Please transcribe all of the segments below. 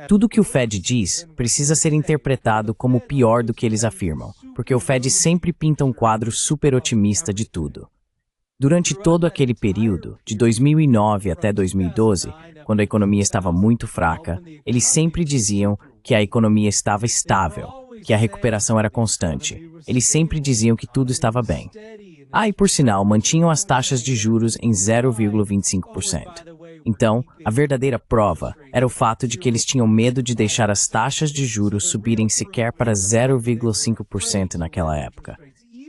Tudo que o Fed diz precisa ser interpretado como pior do que eles afirmam, porque o Fed sempre pinta um quadro super otimista de tudo. Durante todo aquele período, de 2009 até 2012, quando a economia estava muito fraca, eles sempre diziam que a economia estava estável, que a recuperação era constante. Eles sempre diziam que tudo estava bem. E por sinal, mantinham as taxas de juros em 0,25%. Então, a verdadeira prova era o fato de que eles tinham medo de deixar as taxas de juros subirem sequer para 0,5% naquela época.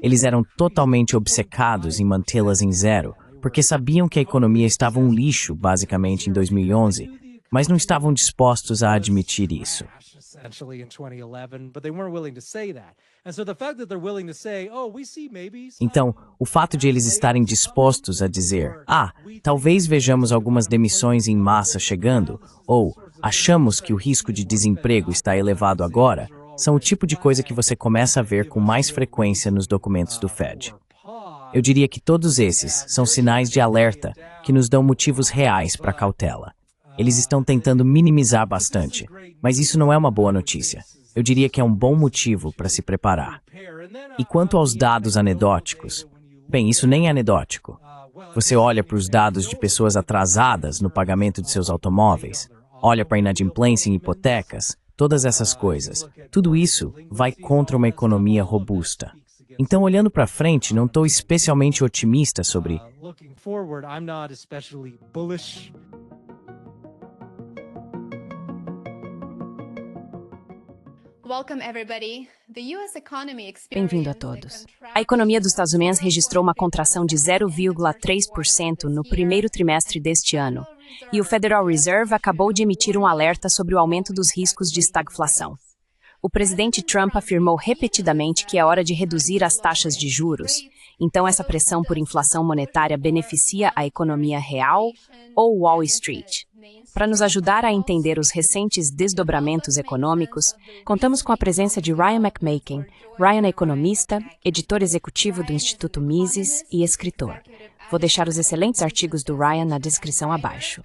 Eles eram totalmente obcecados em mantê-las em zero, porque sabiam que a economia estava um lixo, basicamente, em 2011, mas não estavam dispostos a admitir isso. Então, o fato de eles estarem dispostos a dizer, talvez vejamos algumas demissões em massa chegando, ou achamos que o risco de desemprego está elevado agora, são o tipo de coisa que você começa a ver com mais frequência nos documentos do Fed. Eu diria que todos esses são sinais de alerta que nos dão motivos reais para cautela. Eles estão tentando minimizar bastante, mas isso não é uma boa notícia. Eu diria que é um bom motivo para se preparar. E quanto aos dados anedóticos, bem, isso nem é anedótico. Você olha para os dados de pessoas atrasadas no pagamento de seus automóveis, olha para a inadimplência em hipotecas, todas essas coisas. Tudo isso vai contra uma economia robusta. Então, olhando para frente, não estou especialmente otimista sobre... Bem-vindo a todos. A economia dos Estados Unidos registrou uma contração de 0,3% no primeiro trimestre deste ano, e o Federal Reserve acabou de emitir um alerta sobre o aumento dos riscos de estagflação. O presidente Trump afirmou repetidamente que é hora de reduzir as taxas de juros, então essa pressão por inflação monetária beneficia a economia real ou Wall Street. Para nos ajudar a entender os recentes desdobramentos econômicos, contamos com a presença de Ryan McMaken. Ryan é economista, editor executivo do Instituto Mises e escritor. Vou deixar os excelentes artigos do Ryan na descrição abaixo.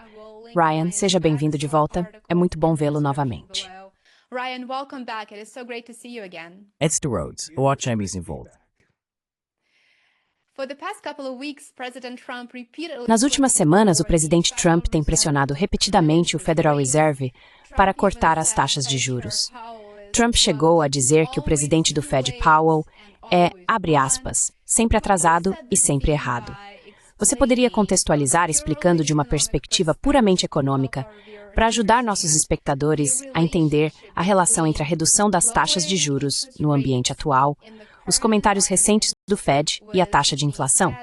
Ryan, seja bem-vindo de volta. É muito bom vê-lo novamente. Ryan, welcome back. It is so great to see you again. It's the Rhodes, o Watch involved. Nas últimas semanas, o presidente Trump tem pressionado repetidamente o Federal Reserve para cortar as taxas de juros. Trump chegou a dizer que o presidente do Fed, Powell, é, abre aspas, sempre atrasado e sempre errado. Você poderia contextualizar explicando de uma perspectiva puramente econômica, para ajudar nossos espectadores a entender a relação entre a redução das taxas de juros no ambiente atual, os comentários recentes do Fed e a taxa de inflação?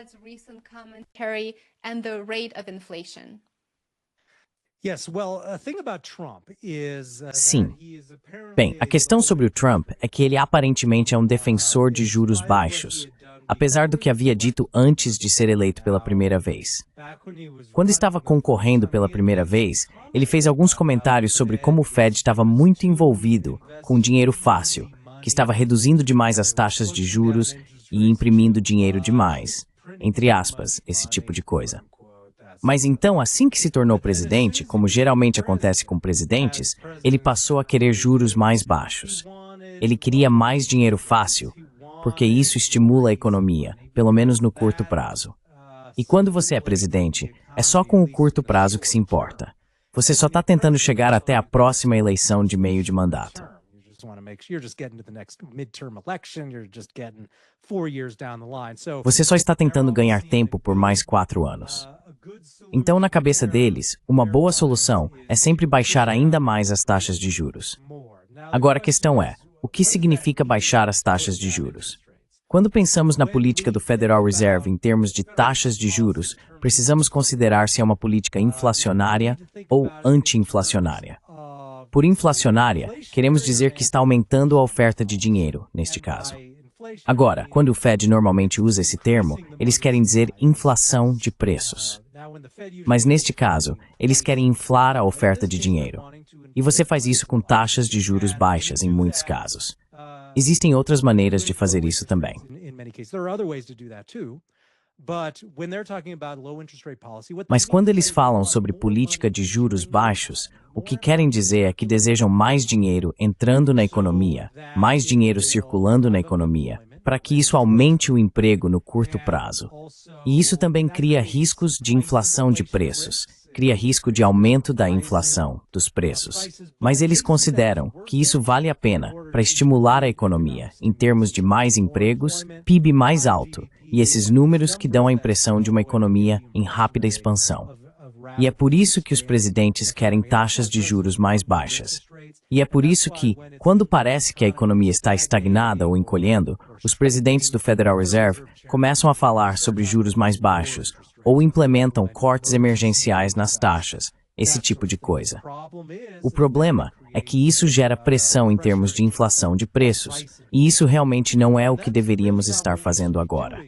Sim. Bem, a questão sobre o Trump é que ele aparentemente é um defensor de juros baixos, apesar do que havia dito antes de ser eleito pela primeira vez. Quando estava concorrendo pela primeira vez, ele fez alguns comentários sobre como o Fed estava muito envolvido com dinheiro fácil, que estava reduzindo demais as taxas de juros e imprimindo dinheiro demais, entre aspas, esse tipo de coisa. Mas então, assim que se tornou presidente, como geralmente acontece com presidentes, ele passou a querer juros mais baixos. Ele queria mais dinheiro fácil, porque isso estimula a economia, pelo menos no curto prazo. E quando você é presidente, é só com o curto prazo que se importa. Você só está tentando chegar até a próxima eleição de meio de mandato. Você só está tentando ganhar tempo por mais 4 anos. Então, na cabeça deles, uma boa solução é sempre baixar ainda mais as taxas de juros. Agora a questão é, o que significa baixar as taxas de juros? Quando pensamos na política do Federal Reserve em termos de taxas de juros, precisamos considerar se é uma política inflacionária ou anti-inflacionária. Por inflacionária, queremos dizer que está aumentando a oferta de dinheiro, neste caso. Agora, quando o Fed normalmente usa esse termo, eles querem dizer inflação de preços. Mas neste caso, eles querem inflar a oferta de dinheiro. E você faz isso com taxas de juros baixas em muitos casos. Existem outras maneiras de fazer isso também. Mas quando eles falam sobre política de juros baixos, o que querem dizer é que desejam mais dinheiro entrando na economia, mais dinheiro circulando na economia, para que isso aumente o emprego no curto prazo. E isso também cria riscos de inflação de preços, cria risco de aumento da inflação dos preços. Mas eles consideram que isso vale a pena para estimular a economia, em termos de mais empregos, PIB mais alto, e esses números que dão a impressão de uma economia em rápida expansão. E é por isso que os presidentes querem taxas de juros mais baixas. E é por isso que, quando parece que a economia está estagnada ou encolhendo, os presidentes do Federal Reserve começam a falar sobre juros mais baixos ou implementam cortes emergenciais nas taxas, esse tipo de coisa. O problema é que isso gera pressão em termos de inflação de preços, e isso realmente não é o que deveríamos estar fazendo agora.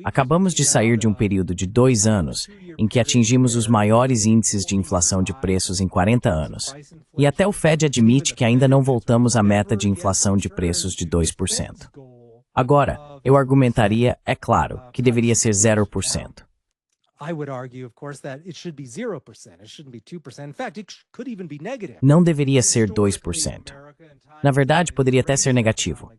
Acabamos de sair de um período de 2 anos em que atingimos os maiores índices de inflação de preços em 40 anos. E até o Fed admite que ainda não voltamos à meta de inflação de preços de 2%. Agora, eu argumentaria, é claro, que deveria ser 0%. Não deveria ser 2%. Na verdade, poderia até ser negativo.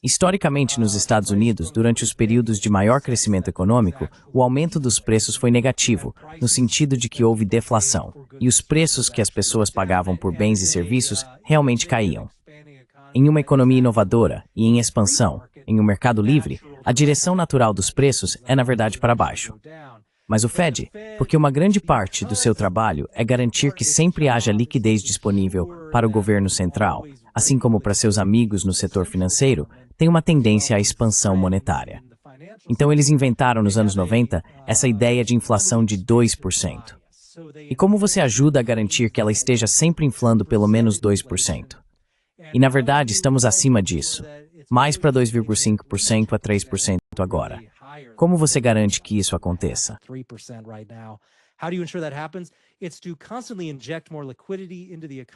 Historicamente, nos Estados Unidos, durante os períodos de maior crescimento econômico, o aumento dos preços foi negativo, no sentido de que houve deflação, e os preços que as pessoas pagavam por bens e serviços realmente caíam. Em uma economia inovadora e em expansão, em um mercado livre, a direção natural dos preços é, na verdade, para baixo. Mas o Fed, porque uma grande parte do seu trabalho é garantir que sempre haja liquidez disponível para o governo central, assim como para seus amigos no setor financeiro, tem uma tendência à expansão monetária. Então eles inventaram nos anos 90 essa ideia de inflação de 2%. E como você ajuda a garantir que ela esteja sempre inflando pelo menos 2%? E na verdade estamos acima disso, mais para 2,5% a 3% agora. Como você garante que isso aconteça?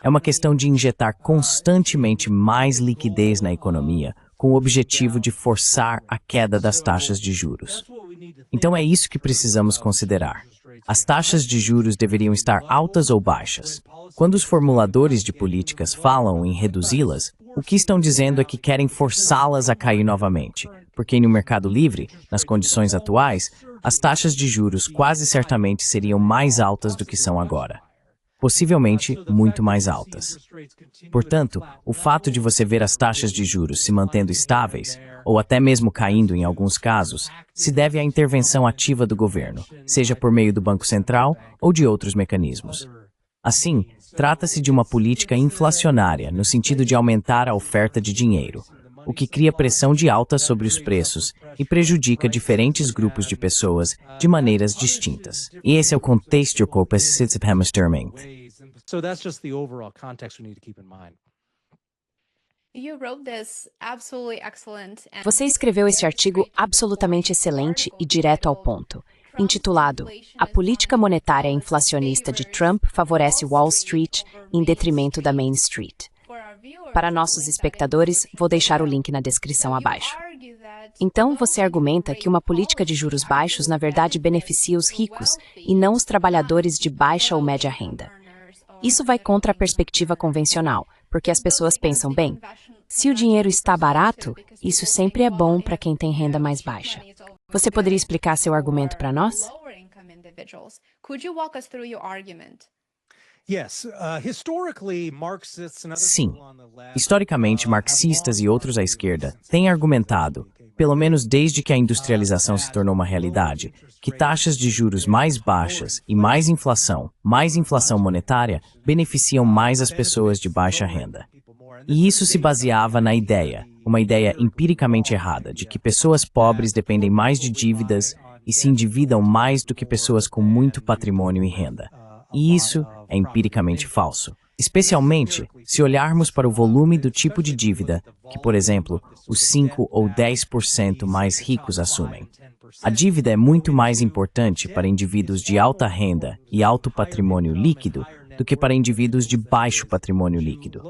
É uma questão de injetar constantemente mais liquidez na economia, com o objetivo de forçar a queda das taxas de juros. Então é isso que precisamos considerar. As taxas de juros deveriam estar altas ou baixas. Quando os formuladores de políticas falam em reduzi-las, o que estão dizendo é que querem forçá-las a cair novamente, porque no mercado livre, nas condições atuais, as taxas de juros quase certamente seriam mais altas do que são agora. Possivelmente muito mais altas. Portanto, o fato de você ver as taxas de juros se mantendo estáveis, ou até mesmo caindo em alguns casos, se deve à intervenção ativa do governo, seja por meio do Banco Central ou de outros mecanismos. Assim, trata-se de uma política inflacionária no sentido de aumentar a oferta de dinheiro, o que cria pressão de alta sobre os preços e prejudica diferentes grupos de pessoas de maneiras distintas. E esse é o contexto que precisamos ter em mente. Você escreveu esse artigo absolutamente excelente e direto ao ponto, intitulado "A política monetária inflacionista de Trump favorece Wall Street em detrimento da Main Street". Para nossos espectadores, vou deixar o link na descrição abaixo. Então, você argumenta que uma política de juros baixos, na verdade, beneficia os ricos e não os trabalhadores de baixa ou média renda. Isso vai contra a perspectiva convencional, porque as pessoas pensam, bem, se o dinheiro está barato, isso sempre é bom para quem tem renda mais baixa. Você poderia explicar seu argumento para nós? Sim. Historicamente, marxistas e outros à esquerda têm argumentado, pelo menos desde que a industrialização se tornou uma realidade, que taxas de juros mais baixas e mais inflação monetária, beneficiam mais as pessoas de baixa renda. E isso se baseava na ideia, uma ideia empiricamente errada, de que pessoas pobres dependem mais de dívidas e se endividam mais do que pessoas com muito patrimônio e renda. E isso é empiricamente falso, especialmente se olharmos para o volume do tipo de dívida que, por exemplo, os 5 ou 10% mais ricos assumem. A dívida é muito mais importante para indivíduos de alta renda e alto patrimônio líquido do que para indivíduos de baixo patrimônio líquido.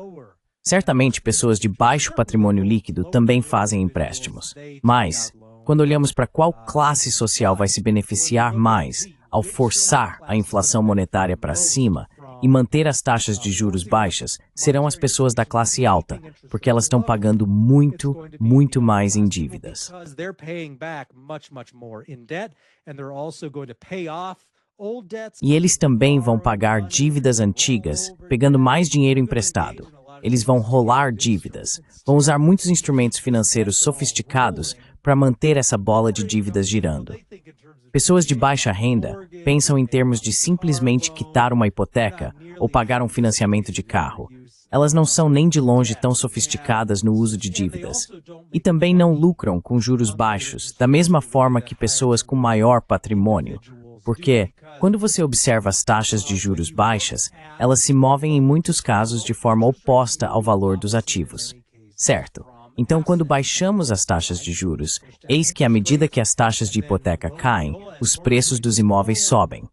Certamente, pessoas de baixo patrimônio líquido também fazem empréstimos, mas Quando olhamos para qual classe social vai se beneficiar mais ao forçar a inflação monetária para cima e manter as taxas de juros baixas, serão as pessoas da classe alta, porque elas estão pagando muito, muito mais em dívidas. E eles também vão pagar dívidas antigas, pegando mais dinheiro emprestado. Eles vão rolar dívidas, vão usar muitos instrumentos financeiros sofisticados para manter essa bola de dívidas girando. Pessoas de baixa renda pensam em termos de simplesmente quitar uma hipoteca ou pagar um financiamento de carro. Elas não são nem de longe tão sofisticadas no uso de dívidas. E também não lucram com juros baixos, da mesma forma que pessoas com maior patrimônio. Porque, quando você observa as taxas de juros baixas, elas se movem em muitos casos de forma oposta ao valor dos ativos. Certo? Então, quando baixamos as taxas de juros, eis que à medida que as taxas de hipoteca caem, os preços dos imóveis sobem.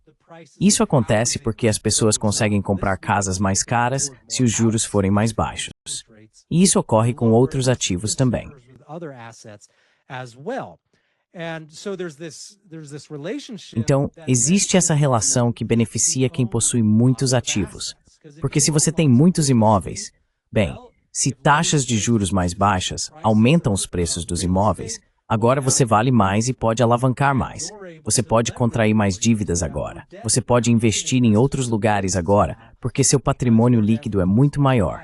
Isso acontece porque as pessoas conseguem comprar casas mais caras se os juros forem mais baixos. E isso ocorre com outros ativos também. Então, existe essa relação que beneficia quem possui muitos ativos. Porque se você tem muitos imóveis, bem, se taxas de juros mais baixas aumentam os preços dos imóveis, agora você vale mais e pode alavancar mais. Você pode contrair mais dívidas agora. Você pode investir em outros lugares agora, porque seu patrimônio líquido é muito maior.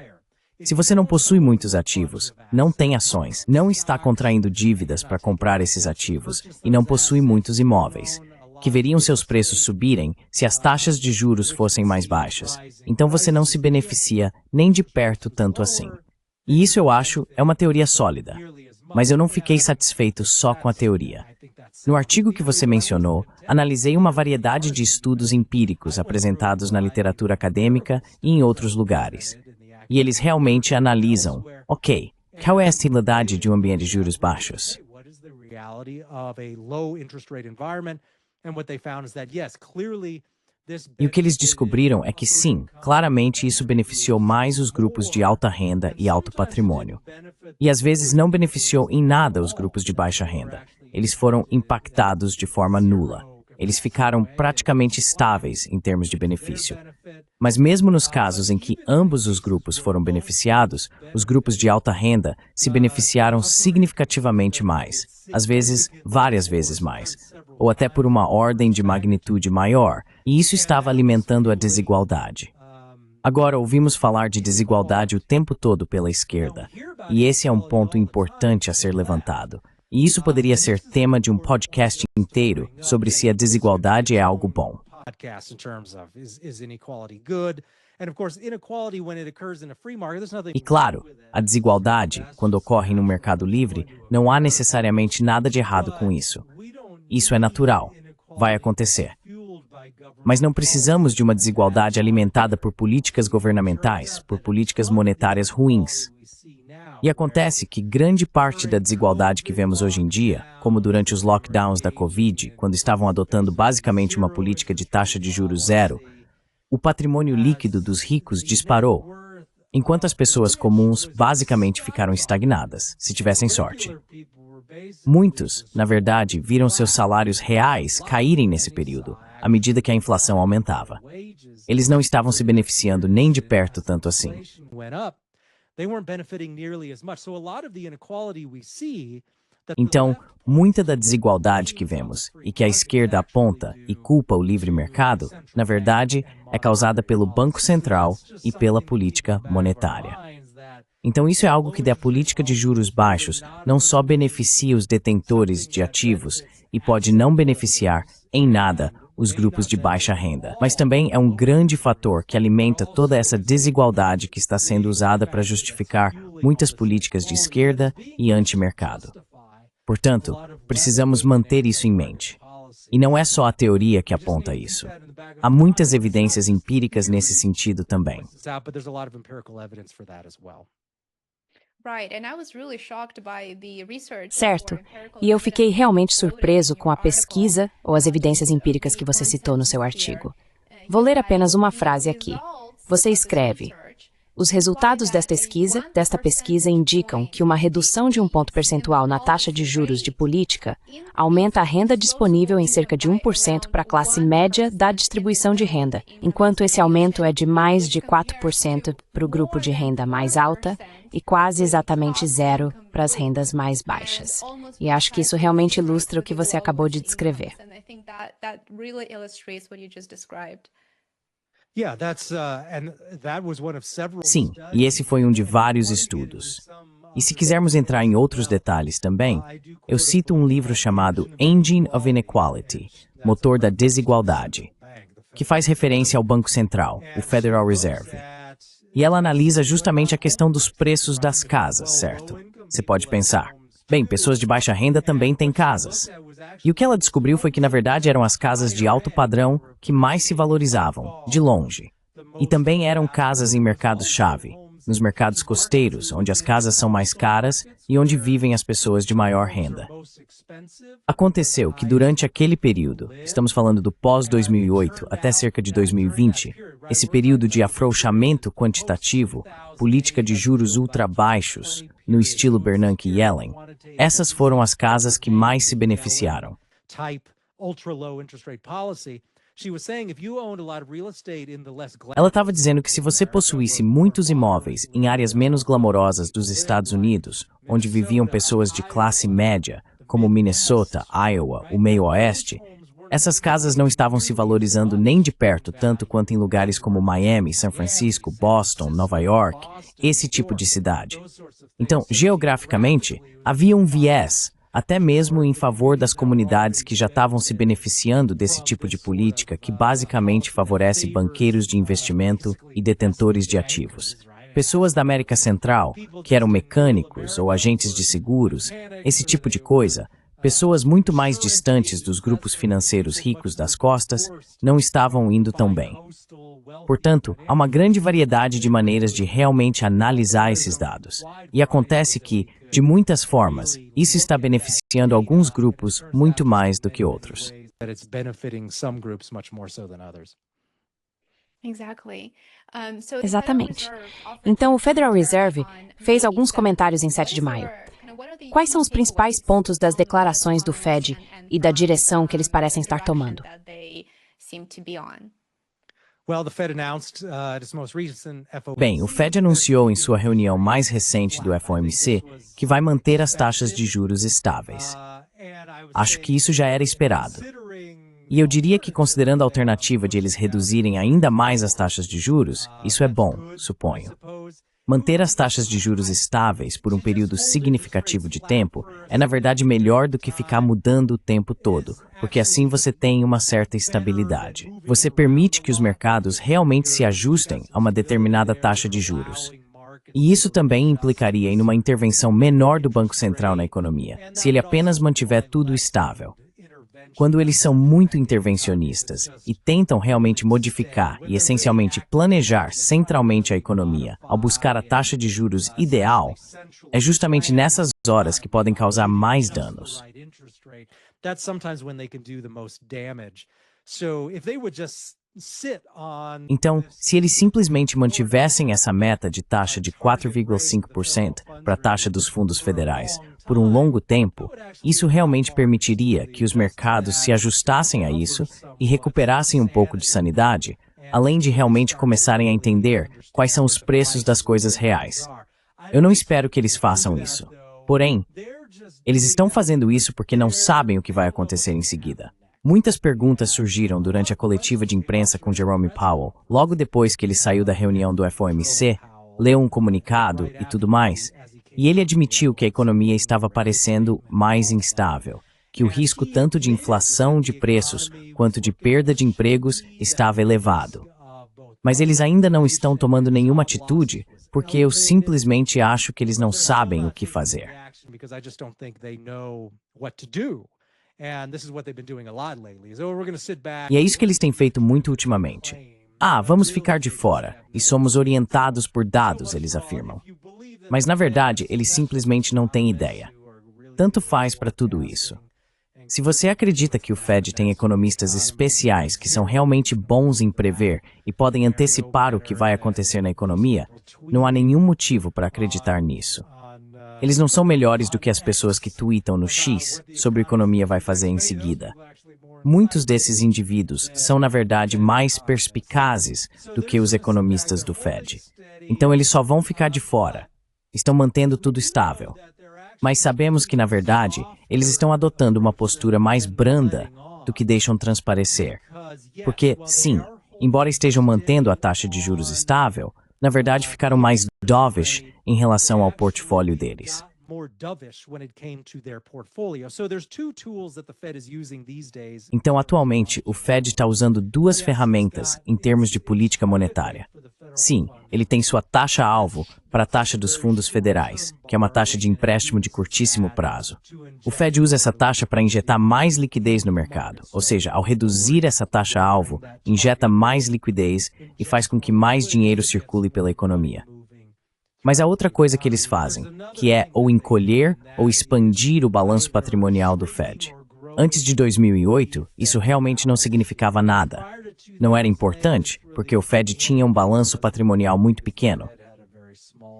Se você não possui muitos ativos, não tem ações, não está contraindo dívidas para comprar esses ativos e não possui muitos imóveis, que veriam seus preços subirem se as taxas de juros fossem mais baixas. Então você não se beneficia nem de perto tanto assim. E isso eu acho é uma teoria sólida. Mas eu não fiquei satisfeito só com a teoria. No artigo que você mencionou, analisei uma variedade de estudos empíricos apresentados na literatura acadêmica e em outros lugares. E eles realmente analisam, ok, qual é a estilidade de um ambiente de juros baixos? E o que eles descobriram é que sim, claramente isso beneficiou mais os grupos de alta renda e alto patrimônio. E às vezes não beneficiou em nada os grupos de baixa renda. Eles foram impactados de forma nula. Eles ficaram praticamente estáveis em termos de benefício. Mas mesmo nos casos em que ambos os grupos foram beneficiados, os grupos de alta renda se beneficiaram significativamente mais, às vezes várias vezes mais, ou até por uma ordem de magnitude maior, e isso estava alimentando a desigualdade. Agora ouvimos falar de desigualdade o tempo todo pela esquerda, e esse é um ponto importante a ser levantado. E isso poderia ser tema de um podcast inteiro sobre se a desigualdade é algo bom. E claro, a desigualdade, quando ocorre no mercado livre, não há necessariamente nada de errado com isso. Isso é natural, vai acontecer. Mas não precisamos de uma desigualdade alimentada por políticas governamentais, por políticas monetárias ruins. E acontece que grande parte da desigualdade que vemos hoje em dia, como durante os lockdowns da Covid, quando estavam adotando basicamente uma política de taxa de juros zero, o patrimônio líquido dos ricos disparou, enquanto as pessoas comuns basicamente ficaram estagnadas, se tivessem sorte. Muitos, na verdade, viram seus salários reais caírem nesse período, à medida que a inflação aumentava. Eles não estavam se beneficiando nem de perto tanto assim. Então, muita da desigualdade que vemos e que a esquerda aponta e culpa o livre mercado, na verdade, é causada pelo Banco Central e pela política monetária. Então isso é algo que da política de juros baixos não só beneficia os detentores de ativos e pode não beneficiar em nada os grupos de baixa renda, mas também é um grande fator que alimenta toda essa desigualdade que está sendo usada para justificar muitas políticas de esquerda e anti-mercado. Portanto, precisamos manter isso em mente. E não é só a teoria que aponta isso. Há muitas evidências empíricas nesse sentido também. Certo. E eu fiquei realmente surpreso com a pesquisa ou as evidências empíricas que você citou no seu artigo. Vou ler apenas uma frase aqui. Você escreve: Os resultados desta pesquisa indicam que uma redução de 1 ponto percentual na taxa de juros de política aumenta a renda disponível em cerca de 1% para a classe média da distribuição de renda, enquanto esse aumento é de mais de 4% para o grupo de renda mais alta e quase exatamente zero para as rendas mais baixas. E acho que isso realmente ilustra o que você acabou de descrever. Sim, e esse foi um de vários estudos. E se quisermos entrar em outros detalhes também, eu cito um livro chamado Engine of Inequality, Motor da Desigualdade, que faz referência ao Banco Central, o Federal Reserve. E ela analisa justamente a questão dos preços das casas, certo? Você pode pensar, bem, pessoas de baixa renda também têm casas. E o que ela descobriu foi que, na verdade, eram as casas de alto padrão que mais se valorizavam, de longe. E também eram casas em mercados-chave, nos mercados costeiros, onde as casas são mais caras e onde vivem as pessoas de maior renda. Aconteceu que durante aquele período, estamos falando do pós-2008 até cerca de 2020, esse período de afrouxamento quantitativo, política de juros ultra baixos, no estilo Bernanke e Yellen, essas foram as casas que mais se beneficiaram. Ela estava dizendo que se você possuísse muitos imóveis em áreas menos glamorosas dos Estados Unidos, onde viviam pessoas de classe média, como Minnesota, Iowa, o meio-oeste, essas casas não estavam se valorizando nem de perto tanto quanto em lugares como Miami, São Francisco, Boston, Nova York, esse tipo de cidade. Então, geograficamente, havia um viés, até mesmo em favor das comunidades que já estavam se beneficiando desse tipo de política que basicamente favorece banqueiros de investimento e detentores de ativos. Pessoas da América Central, que eram mecânicos ou agentes de seguros, esse tipo de coisa, pessoas muito mais distantes dos grupos financeiros ricos das costas, não estavam indo tão bem. Portanto, há uma grande variedade de maneiras de realmente analisar esses dados. E acontece que, de muitas formas, isso está beneficiando alguns grupos muito mais do que outros. Exatamente. Então, o Federal Reserve fez alguns comentários em 7 de maio. Quais são os principais pontos das declarações do Fed e da direção que eles parecem estar tomando? Bem, o Fed anunciou em sua reunião mais recente do FOMC que vai manter as taxas de juros estáveis. Acho que isso já era esperado. E eu diria que, considerando a alternativa de eles reduzirem ainda mais as taxas de juros, isso é bom, suponho. Manter as taxas de juros estáveis por um período significativo de tempo é, na verdade, melhor do que ficar mudando o tempo todo, porque assim você tem uma certa estabilidade. Você permite que os mercados realmente se ajustem a uma determinada taxa de juros. E isso também implicaria em uma intervenção menor do Banco Central na economia, se ele apenas mantiver tudo estável. Quando eles são muito intervencionistas e tentam realmente modificar e essencialmente planejar centralmente a economia ao buscar a taxa de juros ideal, é justamente nessas horas que podem causar mais danos. Então, se eles simplesmente mantivessem essa meta de taxa de 4,5% para a taxa dos fundos federais por um longo tempo, isso realmente permitiria que os mercados se ajustassem a isso e recuperassem um pouco de sanidade, além de realmente começarem a entender quais são os preços das coisas reais. Eu não espero que eles façam isso. Porém, eles estão fazendo isso porque não sabem o que vai acontecer em seguida. Muitas perguntas surgiram durante a coletiva de imprensa com Jerome Powell, logo depois que ele saiu da reunião do FOMC, leu um comunicado e tudo mais, e ele admitiu que a economia estava parecendo mais instável, que o risco tanto de inflação de preços quanto de perda de empregos estava elevado. Mas eles ainda não estão tomando nenhuma atitude, porque eu simplesmente acho que eles não sabem o que fazer. E é isso que eles têm feito muito ultimamente. Vamos ficar de fora, e somos orientados por dados, eles afirmam. Mas, na verdade, eles simplesmente não têm ideia. Tanto faz para tudo isso. Se você acredita que o Fed tem economistas especiais que são realmente bons em prever e podem antecipar o que vai acontecer na economia, não há nenhum motivo para acreditar nisso. Eles não são melhores do que as pessoas que tweetam no X sobre a economia vai fazer em seguida. Muitos desses indivíduos são, na verdade, mais perspicazes do que os economistas do Fed. Então eles só vão ficar de fora. Estão mantendo tudo estável. Mas sabemos que, na verdade, eles estão adotando uma postura mais branda do que deixam transparecer. Porque, sim, embora estejam mantendo a taxa de juros estável, na verdade ficaram mais dovish em relação ao portfólio deles. Então, atualmente, o Fed está usando duas ferramentas em termos de política monetária. Sim, ele tem sua taxa-alvo para a taxa dos fundos federais, que é uma taxa de empréstimo de curtíssimo prazo. O Fed usa essa taxa para injetar mais liquidez no mercado, ou seja, ao reduzir essa taxa-alvo, injeta mais liquidez e faz com que mais dinheiro circule pela economia. Mas há outra coisa que eles fazem, que é ou encolher ou expandir o balanço patrimonial do Fed. Antes de 2008, isso realmente não significava nada. Não era importante, porque o Fed tinha um balanço patrimonial muito pequeno.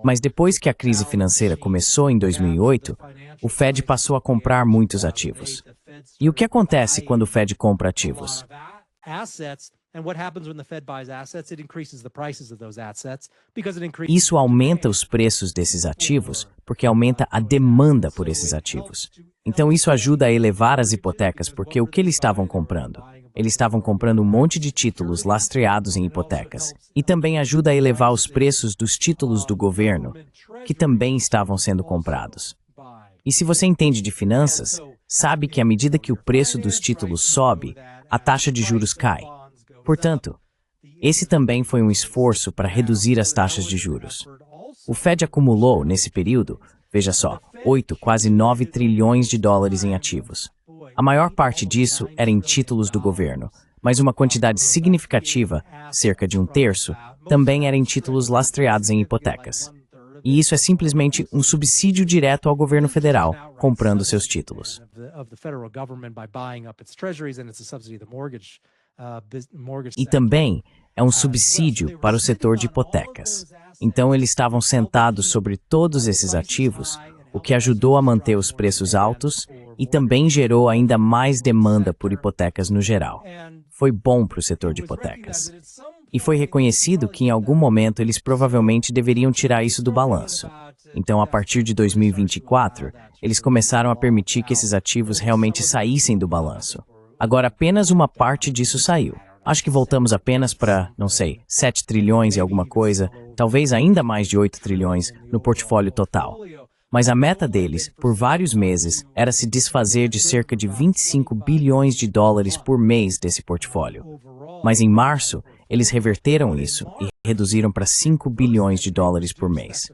Mas depois que a crise financeira começou em 2008, o Fed passou a comprar muitos ativos. E o que acontece quando o Fed compra ativos? Isso aumenta os preços desses ativos, porque aumenta a demanda por esses ativos. Então isso ajuda a elevar as hipotecas, porque o que eles estavam comprando? Eles estavam comprando um monte de títulos lastreados em hipotecas. E também ajuda a elevar os preços dos títulos do governo, que também estavam sendo comprados. E se você entende de finanças, sabe que à medida que o preço dos títulos sobe, a taxa de juros cai. Portanto, esse também foi um esforço para reduzir as taxas de juros. O Fed acumulou, nesse período, veja só, 8, quase 9 trilhões de dólares em ativos. A maior parte disso era em títulos do governo, mas uma quantidade significativa, cerca de um terço, também era em títulos lastreados em hipotecas. E isso é simplesmente um subsídio direto ao governo federal, comprando seus títulos. E também é um subsídio para o setor de hipotecas. Então eles estavam sentados sobre todos esses ativos, o que ajudou a manter os preços altos e também gerou ainda mais demanda por hipotecas no geral. Foi bom para o setor de hipotecas. E foi reconhecido que em algum momento eles provavelmente deveriam tirar isso do balanço. Então, a partir de 2024, eles começaram a permitir que esses ativos realmente saíssem do balanço. Agora, apenas uma parte disso saiu. Acho que voltamos apenas para, não sei, 7 trilhões e alguma coisa, talvez ainda mais de 8 trilhões no portfólio total. Mas a meta deles, por vários meses, era se desfazer de cerca de 25 bilhões de dólares por mês desse portfólio. Mas em março, eles reverteram isso e reduziram para 5 bilhões de dólares por mês.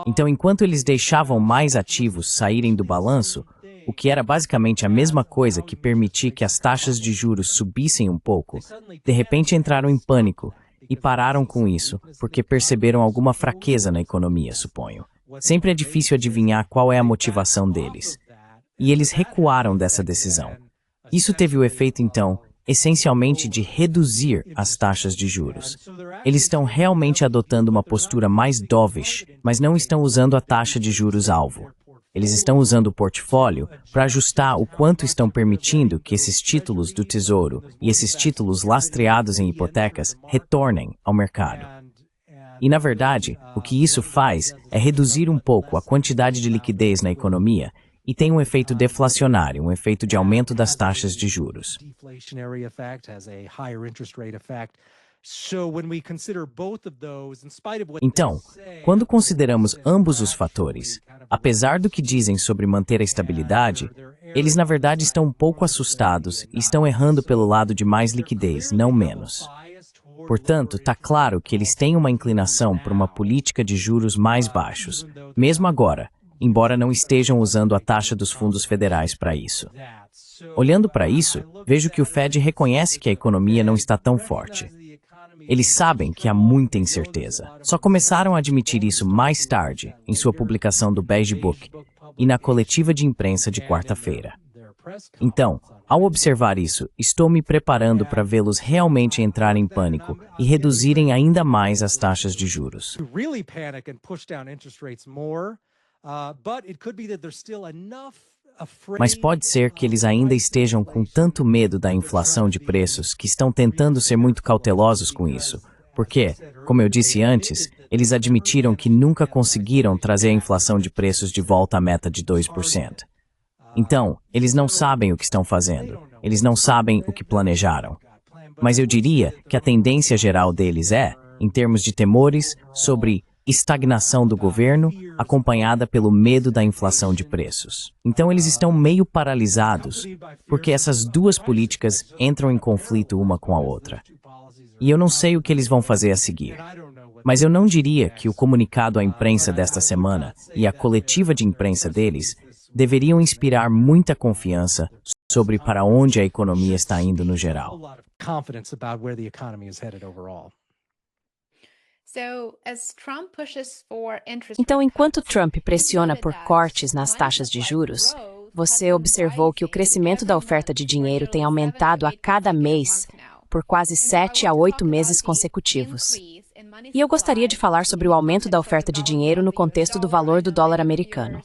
Então, enquanto eles deixavam mais ativos saírem do balanço, o que era basicamente a mesma coisa que permitir que as taxas de juros subissem um pouco, de repente entraram em pânico e pararam com isso, porque perceberam alguma fraqueza na economia, suponho. Sempre é difícil adivinhar qual é a motivação deles. E eles recuaram dessa decisão. Isso teve o efeito, então, essencialmente de reduzir as taxas de juros. Eles estão realmente adotando uma postura mais dovish, mas não estão usando a taxa de juros alvo. Eles estão usando o portfólio para ajustar o quanto estão permitindo que esses títulos do Tesouro e esses títulos lastreados em hipotecas retornem ao mercado. E, na verdade, o que isso faz é reduzir um pouco a quantidade de liquidez na economia e tem um efeito deflacionário, um efeito de aumento das taxas de juros. Então, quando consideramos ambos os fatores, apesar do que dizem sobre manter a estabilidade, eles na verdade estão um pouco assustados e estão errando pelo lado de mais liquidez, não menos. Portanto, está claro que eles têm uma inclinação para uma política de juros mais baixos, mesmo agora, embora não estejam usando a taxa dos fundos federais para isso. Olhando para isso, vejo que o Fed reconhece que a economia não está tão forte. Eles sabem que há muita incerteza. Só começaram a admitir isso mais tarde, em sua publicação do Beige Book e na coletiva de imprensa de quarta-feira. Então, ao observar isso, estou me preparando para vê-los realmente entrar em pânico e reduzirem ainda mais as taxas de juros. Mas pode ser que eles ainda estejam com tanto medo da inflação de preços que estão tentando ser muito cautelosos com isso, porque, como eu disse antes, eles admitiram que nunca conseguiram trazer a inflação de preços de volta à meta de 2%. Então, eles não sabem o que estão fazendo, eles não sabem o que planejaram. Mas eu diria que a tendência geral deles é, em termos de temores, sobre estagnação do governo, acompanhada pelo medo da inflação de preços. Então eles estão meio paralisados, porque essas duas políticas entram em conflito uma com a outra. E eu não sei o que eles vão fazer a seguir. Mas eu não diria que o comunicado à imprensa desta semana e a coletiva de imprensa deles deveriam inspirar muita confiança sobre para onde a economia está indo no geral. Então, enquanto Trump pressiona por cortes nas taxas de juros, você observou que o crescimento da oferta de dinheiro tem aumentado a cada mês por quase 7 a 8 meses consecutivos. E eu gostaria de falar sobre o aumento da oferta de dinheiro no contexto do valor do dólar americano.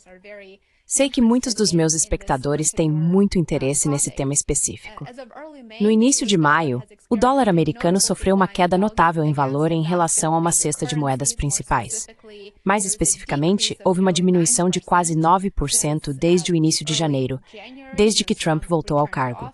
Sei que muitos dos meus espectadores têm muito interesse nesse tema específico. No início de maio, o dólar americano sofreu uma queda notável em valor em relação a uma cesta de moedas principais. Mais especificamente, houve uma diminuição de quase 9% desde o início de janeiro, desde que Trump voltou ao cargo.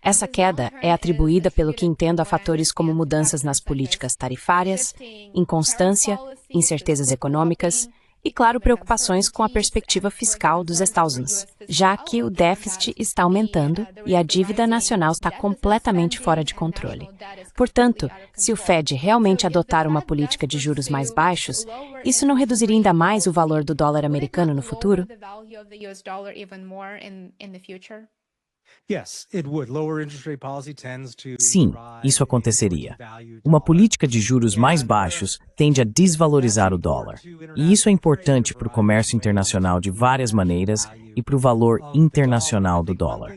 Essa queda é atribuída, pelo que entendo, a fatores como mudanças nas políticas tarifárias, inconstância, incertezas econômicas e, claro, preocupações com a perspectiva fiscal dos Estados Unidos, já que o déficit está aumentando e a dívida nacional está completamente fora de controle. Portanto, se o Fed realmente adotar uma política de juros mais baixos, isso não reduziria ainda mais o valor do dólar americano no futuro? Sim, isso aconteceria. Uma política de juros mais baixos tende a desvalorizar o dólar. E isso é importante para o comércio internacional de várias maneiras e para o valor internacional do dólar.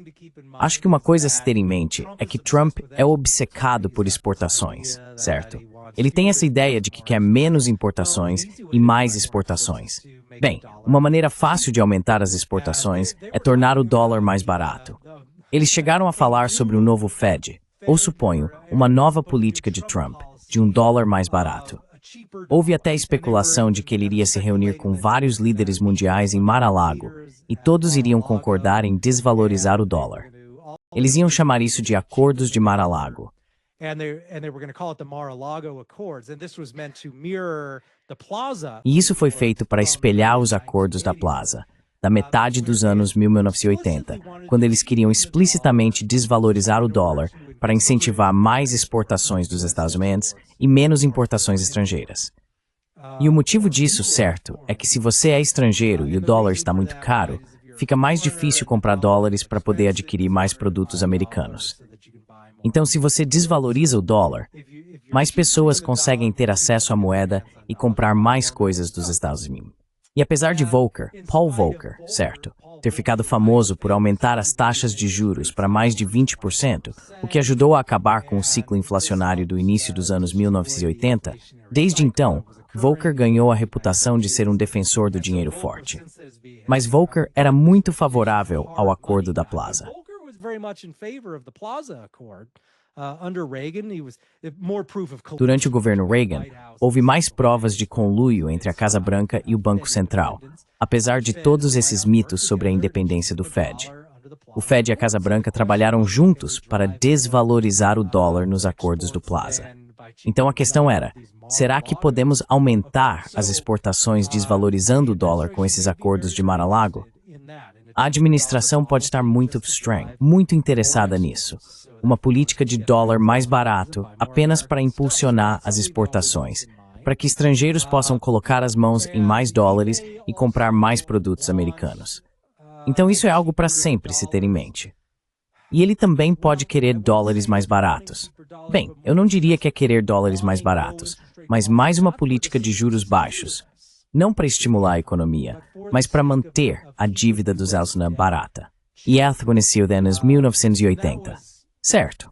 Acho que uma coisa a se ter em mente é que Trump é obcecado por exportações, certo? Ele tem essa ideia de que quer menos importações e mais exportações. Bem, uma maneira fácil de aumentar as exportações é tornar o dólar mais barato. Eles chegaram a falar sobre um novo Fed, ou suponho, uma nova política de Trump, de um dólar mais barato. Houve até especulação de que ele iria se reunir com vários líderes mundiais em Mar-a-Lago, e todos iriam concordar em desvalorizar o dólar. Eles iam chamar isso de Acordos de Mar-a-Lago. E isso foi feito para espelhar os acordos da Plaza, da metade dos anos 1980, quando eles queriam explicitamente desvalorizar o dólar para incentivar mais exportações dos Estados Unidos e menos importações estrangeiras. E o motivo disso, certo, é que se você é estrangeiro e o dólar está muito caro, fica mais difícil comprar dólares para poder adquirir mais produtos americanos. Então, se você desvaloriza o dólar, mais pessoas conseguem ter acesso à moeda e comprar mais coisas dos Estados Unidos. E apesar de Volcker, Paul Volcker, certo, ter ficado famoso por aumentar as taxas de juros para mais de 20%, o que ajudou a acabar com o ciclo inflacionário do início dos anos 1980, desde então, Volcker ganhou a reputação de ser um defensor do dinheiro forte. Mas Volcker era muito favorável ao Acordo da Plaza. Durante o governo Reagan, houve mais provas de conluio entre a Casa Branca e o Banco Central, apesar de todos esses mitos sobre a independência do Fed. O Fed e a Casa Branca trabalharam juntos para desvalorizar o dólar nos acordos do Plaza. Então a questão era, será que podemos aumentar as exportações desvalorizando o dólar com esses acordos de Mar-a-Lago? A administração pode estar muito interessada nisso. Uma política de dólar mais barato apenas para impulsionar as exportações, para que estrangeiros possam colocar as mãos em mais dólares e comprar mais produtos americanos. Então isso é algo para sempre se ter em mente. E ele também pode querer dólares mais baratos. Bem, eu não diria que é querer dólares mais baratos, mas mais uma política de juros baixos. Não para estimular a economia, mas para manter a dívida dos Estados Unidos barata. E ela aconteceu nos anos 1980. Certo.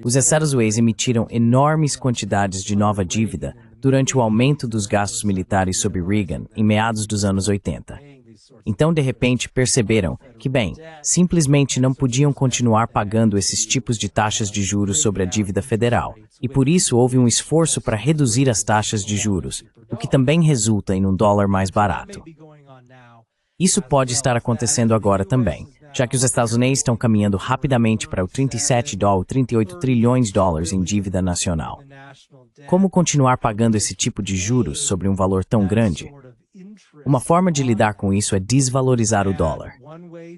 Os Estados Unidos emitiram enormes quantidades de nova dívida durante o aumento dos gastos militares sob Reagan em meados dos anos 80. Então, de repente, perceberam que, bem, simplesmente não podiam continuar pagando esses tipos de taxas de juros sobre a dívida federal. E por isso houve um esforço para reduzir as taxas de juros, o que também resulta em um dólar mais barato. Isso pode estar acontecendo agora também, já que os Estados Unidos estão caminhando rapidamente para o 38 trilhões de dólares em dívida nacional. Como continuar pagando esse tipo de juros sobre um valor tão grande? Uma forma de lidar com isso é desvalorizar o dólar.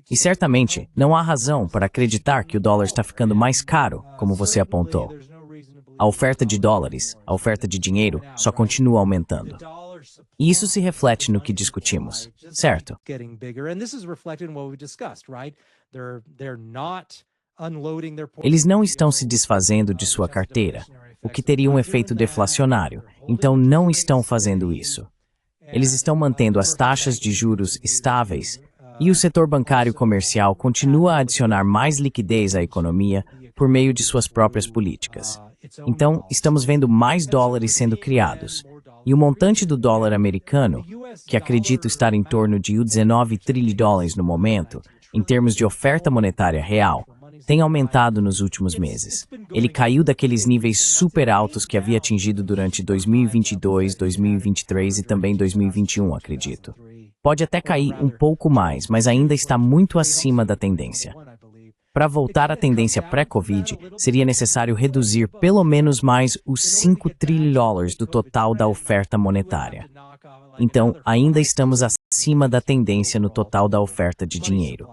E certamente, não há razão para acreditar que o dólar está ficando mais caro, como você apontou. A oferta de dólares, a oferta de dinheiro, só continua aumentando. E isso se reflete no que discutimos, certo? Eles não estão se desfazendo de sua carteira, o que teria um efeito deflacionário, então não estão fazendo isso. Eles estão mantendo as taxas de juros estáveis e o setor bancário comercial continua a adicionar mais liquidez à economia por meio de suas próprias políticas. Então, estamos vendo mais dólares sendo criados. E o montante do dólar americano, que acredito estar em torno de 19 trilhões de dólares no momento, em termos de oferta monetária real, tem aumentado nos últimos meses. Ele caiu daqueles níveis super altos que havia atingido durante 2022, 2023 e também 2021, acredito. Pode até cair um pouco mais, mas ainda está muito acima da tendência. Para voltar à tendência pré-Covid, seria necessário reduzir pelo menos mais os 5 trilhões de dólares do total da oferta monetária. Então, ainda estamos acima da tendência no total da oferta de dinheiro.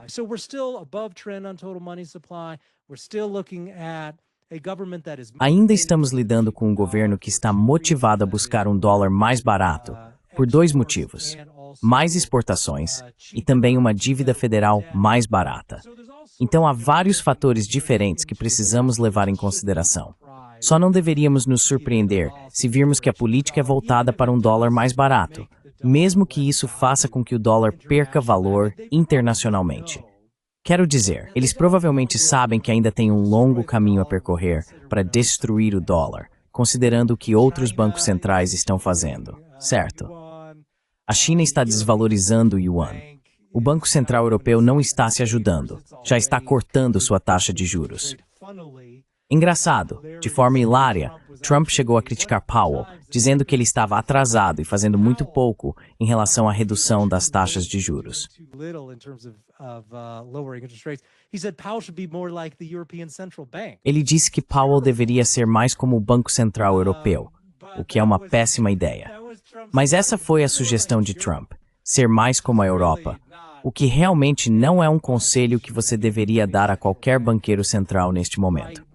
Ainda estamos lidando com um governo que está motivado a buscar um dólar mais barato, por dois motivos: mais exportações e também uma dívida federal mais barata. Então há vários fatores diferentes que precisamos levar em consideração. Só não deveríamos nos surpreender se virmos que a política é voltada para um dólar mais barato, mesmo que isso faça com que o dólar perca valor internacionalmente. Quero dizer, eles provavelmente sabem que ainda tem um longo caminho a percorrer para destruir o dólar, considerando o que outros bancos centrais estão fazendo, certo? A China está desvalorizando o yuan. O Banco Central Europeu não está se ajudando, já está cortando sua taxa de juros. Engraçado, de forma hilária, Trump chegou a criticar Powell, dizendo que ele estava atrasado e fazendo muito pouco em relação à redução das taxas de juros. Ele disse que Powell deveria ser mais como o Banco Central Europeu, o que é uma péssima ideia. Mas essa foi a sugestão de Trump, ser mais como a Europa, o que realmente não é um conselho que você deveria dar a qualquer banqueiro central neste momento.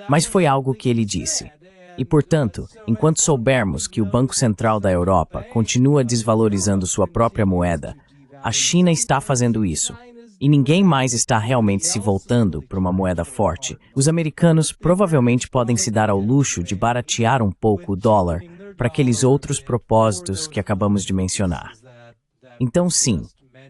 Mas foi algo que ele disse. E, portanto, enquanto soubermos que o Banco Central da Europa continua desvalorizando sua própria moeda, a China está fazendo isso. E ninguém mais está realmente se voltando para uma moeda forte. Os americanos provavelmente podem se dar ao luxo de baratear um pouco o dólar para aqueles outros propósitos que acabamos de mencionar. Então, sim,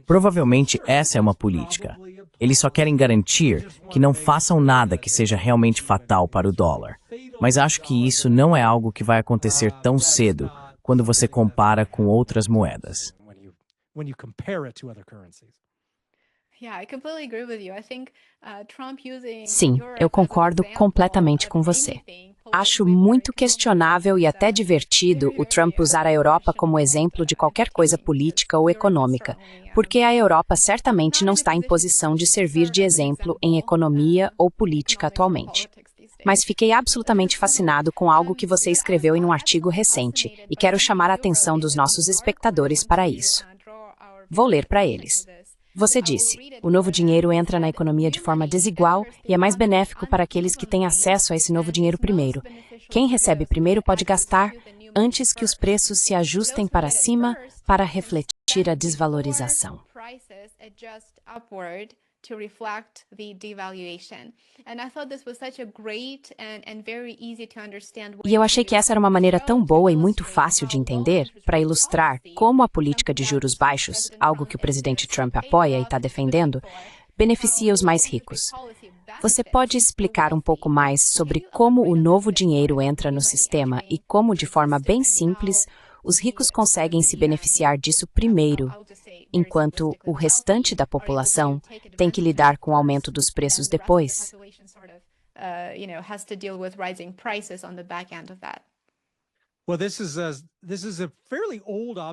provavelmente essa é uma política. Eles só querem garantir que não façam nada que seja realmente fatal para o dólar. Mas acho que isso não é algo que vai acontecer tão cedo quando você compara com outras moedas. Sim, eu concordo completamente com você. Acho muito questionável e até divertido o Trump usar a Europa como exemplo de qualquer coisa política ou econômica, porque a Europa certamente não está em posição de servir de exemplo em economia ou política atualmente. Mas fiquei absolutamente fascinado com algo que você escreveu em um artigo recente e quero chamar a atenção dos nossos espectadores para isso. Vou ler para eles. Você disse, o novo dinheiro entra na economia de forma desigual e é mais benéfico para aqueles que têm acesso a esse novo dinheiro primeiro. Quem recebe primeiro pode gastar antes que os preços se ajustem para cima para refletir a desvalorização. prices adjust upward to reflect the devaluation. And I thought this was such a great and very easy to understand way E eu achei que essa era uma maneira tão boa e muito fácil de entender para ilustrar como a política de juros baixos, algo que o presidente Trump apoia e está defendendo, beneficia os mais ricos. Você pode explicar um pouco mais sobre como o novo dinheiro entra no sistema e como, de forma bem simples, os ricos conseguem se beneficiar disso primeiro, enquanto o restante da população tem que lidar com o aumento dos preços depois? Has to deal with rising prices on the back end of that.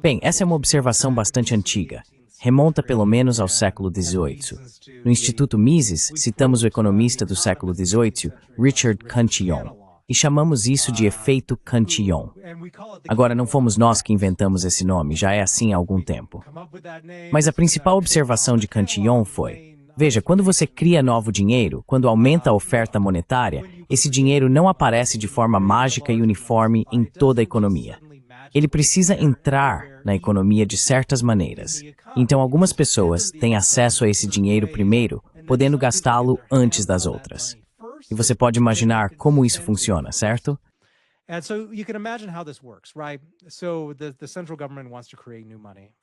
Bem, essa é uma observação bastante antiga. Remonta pelo menos ao século XVIII. No Instituto Mises, citamos o economista do século XVIII, Richard Cantillon, e chamamos isso de efeito Cantillon. Agora, não fomos nós que inventamos esse nome, já é assim há algum tempo. Mas a principal observação de Cantillon foi: veja, quando você cria novo dinheiro, quando aumenta a oferta monetária, esse dinheiro não aparece de forma mágica e uniforme em toda a economia. Ele precisa entrar na economia de certas maneiras. Então, algumas pessoas têm acesso a esse dinheiro primeiro, podendo gastá-lo antes das outras. E você pode imaginar como isso funciona, certo?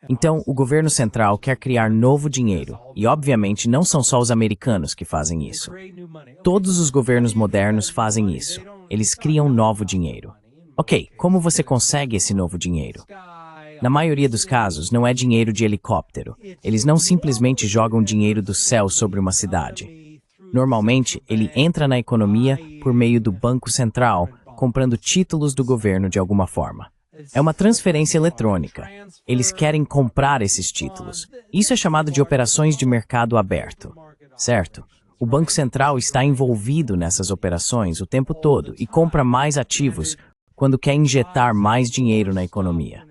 Então, o governo central quer criar novo dinheiro, e obviamente não são só os americanos que fazem isso. Todos os governos modernos fazem isso. Eles criam novo dinheiro. Ok, como você consegue esse novo dinheiro? Na maioria dos casos, não é dinheiro de helicóptero. Eles não simplesmente jogam dinheiro do céu sobre uma cidade. Normalmente, ele entra na economia por meio do Banco Central, comprando títulos do governo de alguma forma. É uma transferência eletrônica. Eles querem comprar esses títulos. Isso é chamado de operações de mercado aberto, certo? O Banco Central está envolvido nessas operações o tempo todo e compra mais ativos quando quer injetar mais dinheiro na economia.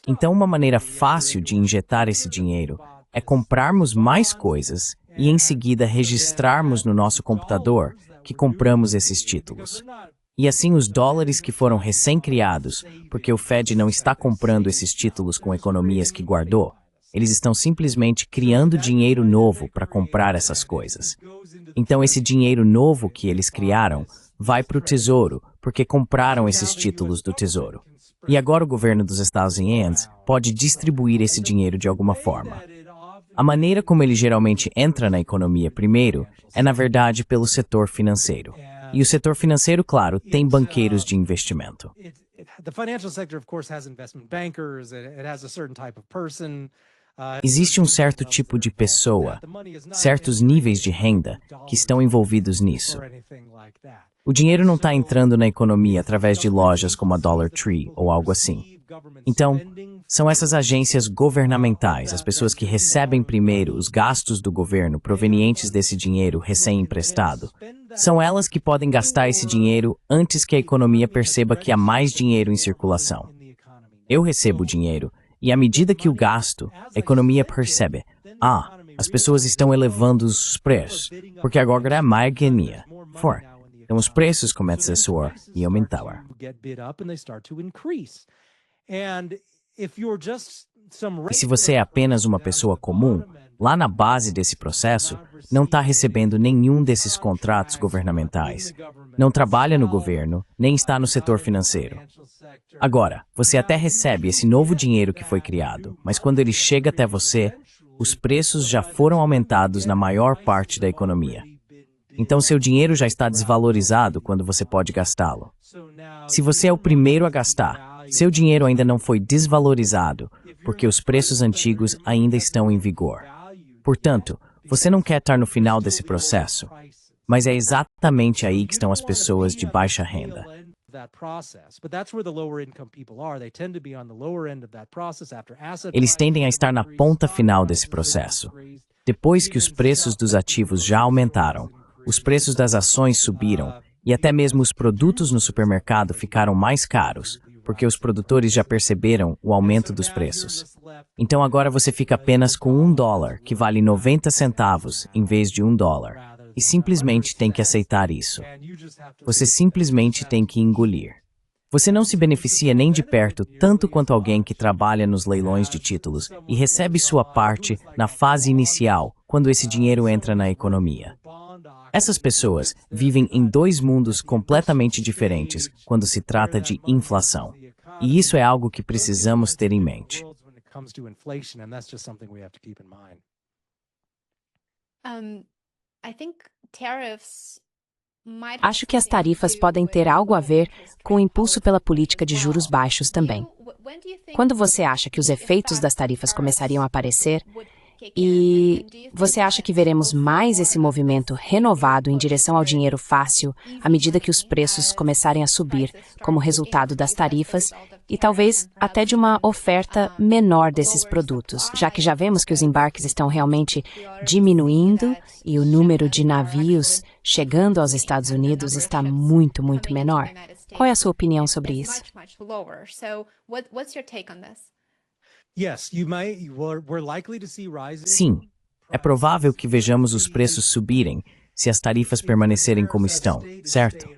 Então, uma maneira fácil de injetar esse dinheiro é comprarmos mais coisas e, em seguida, registrarmos no nosso computador que compramos esses títulos. E assim, os dólares que foram recém-criados, porque o Fed não está comprando esses títulos com economias que guardou, eles estão simplesmente criando dinheiro novo para comprar essas coisas. Então, esse dinheiro novo que eles criaram vai para o Tesouro, porque compraram esses títulos do Tesouro. E agora o governo dos Estados Unidos pode distribuir esse dinheiro de alguma forma. A maneira como ele geralmente entra na economia primeiro é, na verdade, pelo setor financeiro. E o setor financeiro, claro, tem banqueiros de investimento. Existe um certo tipo de pessoa, certos níveis de renda que estão envolvidos nisso. O dinheiro não está entrando na economia através de lojas como a Dollar Tree ou algo assim. Então, são essas agências governamentais, as pessoas que recebem primeiro os gastos do governo provenientes desse dinheiro recém-emprestado. São elas que podem gastar esse dinheiro antes que a economia perceba que há mais dinheiro em circulação. Eu recebo o dinheiro e, à medida que o gasto, a economia percebe: as pessoas estão elevando os preços, porque agora é mais economia. Então, os preços começam a subir e aumentar. E se você é apenas uma pessoa comum, lá na base desse processo, não está recebendo nenhum desses contratos governamentais, não trabalha no governo, nem está no setor financeiro. Agora, você até recebe esse novo dinheiro que foi criado, mas quando ele chega até você, os preços já foram aumentados na maior parte da economia. Então, seu dinheiro já está desvalorizado quando você pode gastá-lo. Se você é o primeiro a gastar, seu dinheiro ainda não foi desvalorizado, porque os preços antigos ainda estão em vigor. Portanto, você não quer estar no final desse processo, mas é exatamente aí que estão as pessoas de baixa renda. Eles tendem a estar na ponta final desse processo. Depois que os preços dos ativos já aumentaram, os preços das ações subiram e até mesmo os produtos no supermercado ficaram mais caros, porque os produtores já perceberam o aumento dos preços. Então agora você fica apenas com $1, que vale 90 centavos, em vez de $1, e simplesmente tem que aceitar isso. Você simplesmente tem que engolir. Você não se beneficia nem de perto tanto quanto alguém que trabalha nos leilões de títulos e recebe sua parte na fase inicial, quando esse dinheiro entra na economia. Essas pessoas vivem em dois mundos completamente diferentes quando se trata de inflação. E isso é algo que precisamos ter em mente. Acho que as tarifas podem ter algo a ver com o impulso pela política de juros baixos também. Quando você acha que os efeitos das tarifas começariam a aparecer, e você acha que veremos mais esse movimento renovado em direção ao dinheiro fácil à medida que os preços começarem a subir como resultado das tarifas e talvez até de uma oferta menor desses produtos, já que já vemos que os embarques estão realmente diminuindo e o número de navios chegando aos Estados Unidos está muito, muito menor. Qual é a sua opinião sobre isso? Sim, é provável que vejamos os preços subirem se as tarifas permanecerem como estão, certo?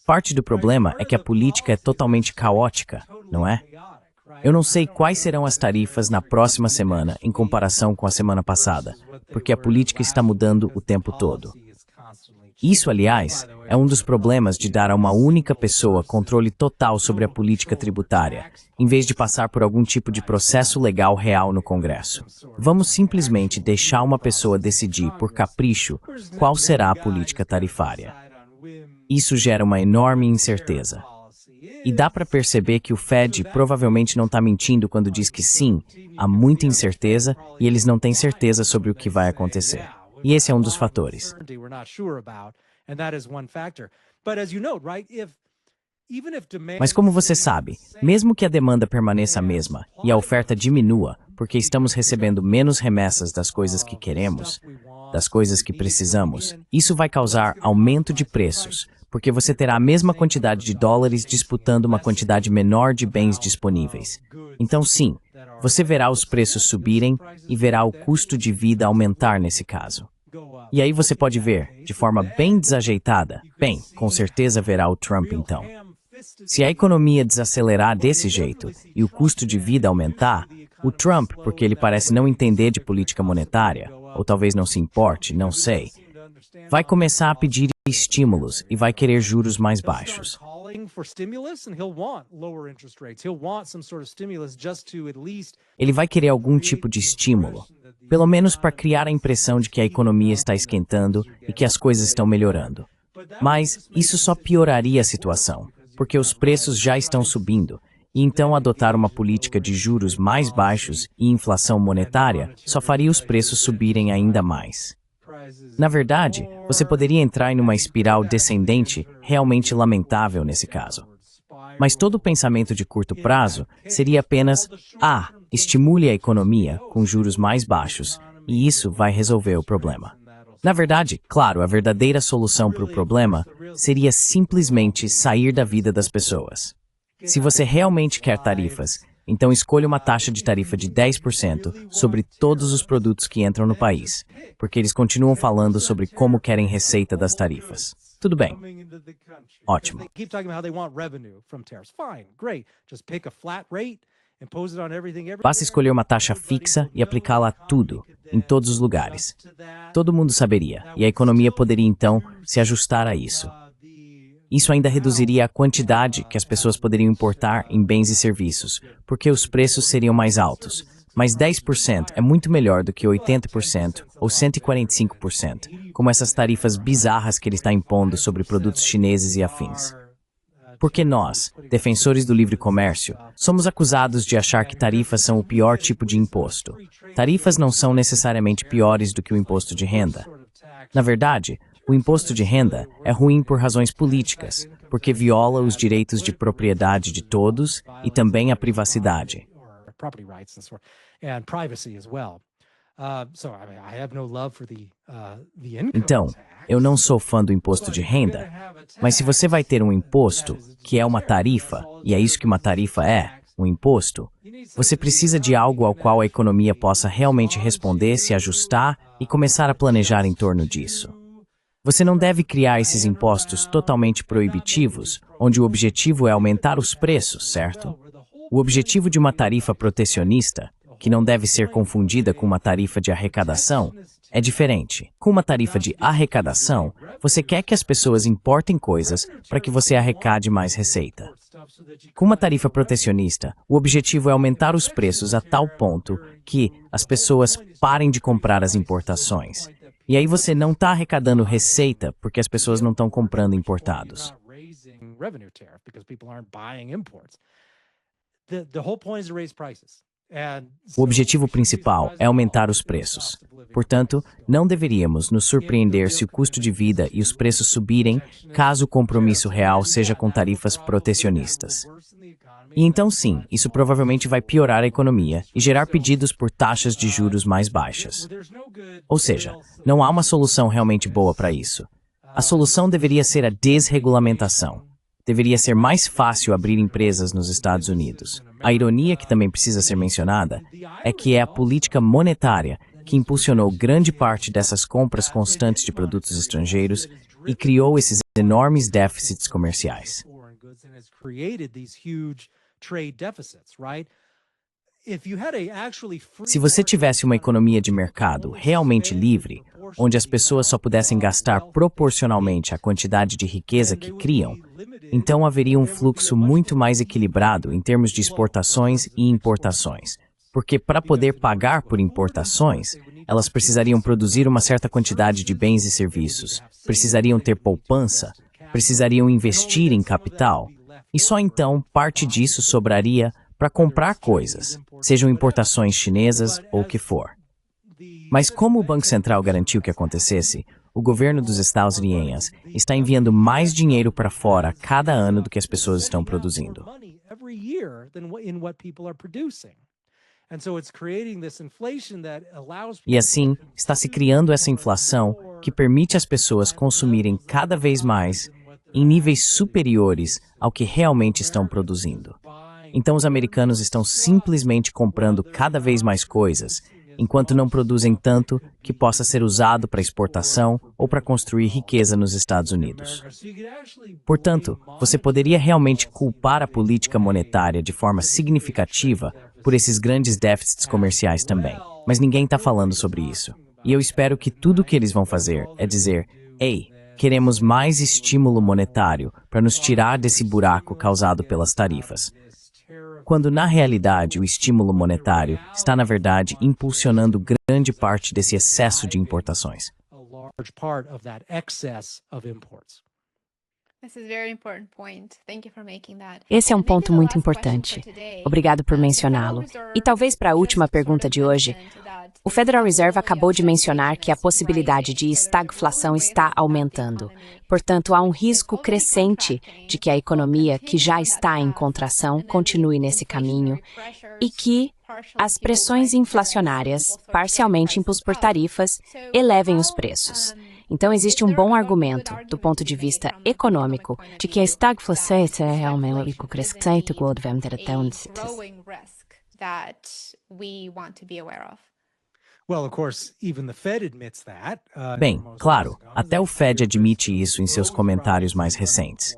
Parte do problema é que a política é totalmente caótica, não é? Eu não sei quais serão as tarifas na próxima semana em comparação com a semana passada, porque a política está mudando o tempo todo. Isso, aliás, é um dos problemas de dar a uma única pessoa controle total sobre a política tributária, em vez de passar por algum tipo de processo legal real no Congresso. Vamos simplesmente deixar uma pessoa decidir por capricho qual será a política tarifária. Isso gera uma enorme incerteza. E dá para perceber que o Fed provavelmente não está mentindo quando diz que sim, há muita incerteza e eles não têm certeza sobre o que vai acontecer. E esse é um dos fatores. Mas como você sabe, mesmo que a demanda permaneça a mesma e a oferta diminua, porque estamos recebendo menos remessas das coisas que queremos, das coisas que precisamos, isso vai causar aumento de preços, porque você terá a mesma quantidade de dólares disputando uma quantidade menor de bens disponíveis. Então sim, você verá os preços subirem e verá o custo de vida aumentar nesse caso. E aí você pode ver, de forma bem desajeitada, bem, com certeza verá o Trump então. Se a economia desacelerar desse jeito e o custo de vida aumentar, o Trump, porque ele parece não entender de política monetária, ou talvez não se importe, não sei, vai começar a pedir estímulos e vai querer juros mais baixos. Ele vai querer algum tipo de estímulo, pelo menos para criar a impressão de que a economia está esquentando e que as coisas estão melhorando. Mas isso só pioraria a situação, porque os preços já estão subindo, e então adotar uma política de juros mais baixos e inflação monetária só faria os preços subirem ainda mais. Na verdade, você poderia entrar em uma espiral descendente realmente lamentável nesse caso. Mas todo o pensamento de curto prazo seria apenas, estimule a economia com juros mais baixos, e isso vai resolver o problema. Na verdade, claro, a verdadeira solução para o problema seria simplesmente sair da vida das pessoas. Se você realmente quer tarifas, então escolha uma taxa de tarifa de 10% sobre todos os produtos que entram no país, porque eles continuam falando sobre como querem receita das tarifas. Tudo bem. Ótimo. Basta escolher uma taxa fixa e aplicá-la a tudo, em todos os lugares. Todo mundo saberia, e a economia poderia então se ajustar a isso. Isso ainda reduziria a quantidade que as pessoas poderiam importar em bens e serviços, porque os preços seriam mais altos. Mas 10% é muito melhor do que 80% ou 145%, como essas tarifas bizarras que ele está impondo sobre produtos chineses e afins. Porque nós, defensores do livre comércio, somos acusados de achar que tarifas são o pior tipo de imposto. Tarifas não são necessariamente piores do que o imposto de renda. Na verdade, o imposto de renda é ruim por razões políticas, porque viola os direitos de propriedade de todos e também a privacidade. Então, eu não sou fã do imposto de renda, mas se você vai ter um imposto, que é uma tarifa, e é isso que uma tarifa é, um imposto, você precisa de algo ao qual a economia possa realmente responder, se ajustar e começar a planejar em torno disso. Você não deve criar esses impostos totalmente proibitivos, onde o objetivo é aumentar os preços, certo? O objetivo de uma tarifa protecionista, que não deve ser confundida com uma tarifa de arrecadação, é diferente. Com uma tarifa de arrecadação, você quer que as pessoas importem coisas para que você arrecade mais receita. Com uma tarifa protecionista, o objetivo é aumentar os preços a tal ponto que as pessoas parem de comprar as importações. E aí você não está arrecadando receita porque as pessoas não estão comprando importados. O objetivo principal é aumentar os preços. Portanto, não deveríamos nos surpreender se o custo de vida e os preços subirem caso o compromisso real seja com tarifas protecionistas. E então sim, isso provavelmente vai piorar a economia e gerar pedidos por taxas de juros mais baixas. Ou seja, não há uma solução realmente boa para isso. A solução deveria ser a desregulamentação. Deveria ser mais fácil abrir empresas nos Estados Unidos. A ironia que também precisa ser mencionada é que é a política monetária que impulsionou grande parte dessas compras constantes de produtos estrangeiros e criou esses enormes déficits comerciais. Se você tivesse uma economia de mercado realmente livre, onde as pessoas só pudessem gastar proporcionalmente a quantidade de riqueza que criam, então haveria um fluxo muito mais equilibrado em termos de exportações e importações. Porque para poder pagar por importações, elas precisariam produzir uma certa quantidade de bens e serviços, precisariam ter poupança, precisariam investir em capital, e só então parte disso sobraria para comprar coisas, sejam importações chinesas ou o que for. Mas como o Banco Central garantiu que acontecesse, o governo dos Estados Unidos está enviando mais dinheiro para fora cada ano do que as pessoas estão produzindo. E assim, está se criando essa inflação que permite às pessoas consumirem cada vez mais em níveis superiores ao que realmente estão produzindo. Então os americanos estão simplesmente comprando cada vez mais coisas, enquanto não produzem tanto que possa ser usado para exportação ou para construir riqueza nos Estados Unidos. Portanto, você poderia realmente culpar a política monetária de forma significativa por esses grandes déficits comerciais também. Mas ninguém está falando sobre isso. E eu espero que tudo o que eles vão fazer é dizer: ei, queremos mais estímulo monetário para nos tirar desse buraco causado pelas tarifas. Quando, na realidade, o estímulo monetário está, na verdade, impulsionando grande parte desse excesso de importações. Esse é um ponto muito importante. Obrigado por mencioná-lo. E talvez para a última pergunta de hoje, o Federal Reserve acabou de mencionar que a possibilidade de estagflação está aumentando. Portanto, há um risco crescente de que a economia, que já está em contração, continue nesse caminho e que as pressões inflacionárias, parcialmente impostas por tarifas, elevem os preços. Então, existe um bom argumento, do ponto de vista econômico, de que a estagflação é realmente o crescente que devemos ter até onde se Bem, claro, até o Fed admite isso em seus comentários mais recentes.